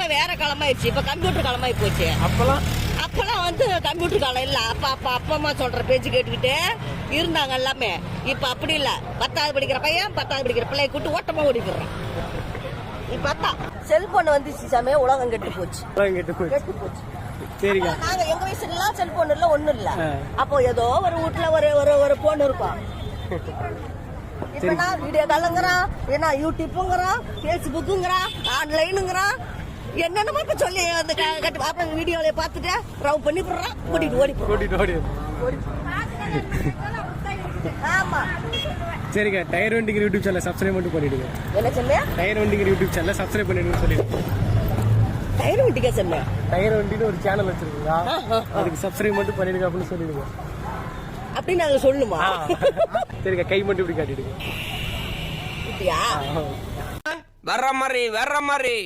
அப்பெல்லாம் வேற காலமாயிடுச்சு, இப்ப கம்ப்யூட்டர் காலமாயி போச்சு. அப்பெல்லாம் வந்து கம்ப்யூட்டர் காலம் இல்ல. அப்பா அம்மா சொல்ற பேச்சு கேட்டுக்கிட்டு இருந்தாங்க எல்லாமே. இப்ப அப்படி இல்ல. 10வது படிக்கிற பையன் 10வது படிக்கிற பிள்ளைய கூட்டு ஓட்டமா ஓடி போடுறான். இப்ப செல்போன் வந்துச்சு சாமி, உலகம் கெட்டு போச்சு. சரிங்க. நாங்க எங்க வயசுல எல்லாம் செல்போன் இல்ல, ஒண்ணும் இல்ல. அப்போ ஏதோ ஒரு வீட்டுல ஒரு போன் இருக்கும். இப்ப வீடியோ காலுங்கிறான், என்ன யூடியூப்ங்கிறான், பேஸ்புக்குங்கிறான், ஆன்லைனுங்கிறான், என்னென்னமோ இப்ப சொல்லி அந்த அப்புறம் வீடியோல பாத்துட்டு ரவ் பண்ணி போடுறான், கூட்டிட்டு ஓடி. ஆமா. சரிங்க. டயர் வண்டிங்கிற யூடியூப் சேனல் சப்ஸ்கிரைப் மட்டும் பண்ணிடுங்க. என்ன சொன்ன? டயர் வண்டிங்கிற யூடியூப் சேனல் சப்ஸ்கிரைப் பண்ணிடுங்கன்னு சொல்லிடுங்க. டயர் வண்டிக்கா சொன்ன? டயர் வண்டின்னு ஒரு சேனல் வச்சிருக்கீங்களா, அதுக்கு சப்ஸ்கிரைப் மட்டும் பண்ணிடுங்க அப்படின்னு சொல்லிடுங்க. அப்படின்னு நாங்க சொல்லணுமா? சரிங்க. கை மட்டும் இப்படி காட்டிடுங்க. இப்படியா? வர்ற மாதிரி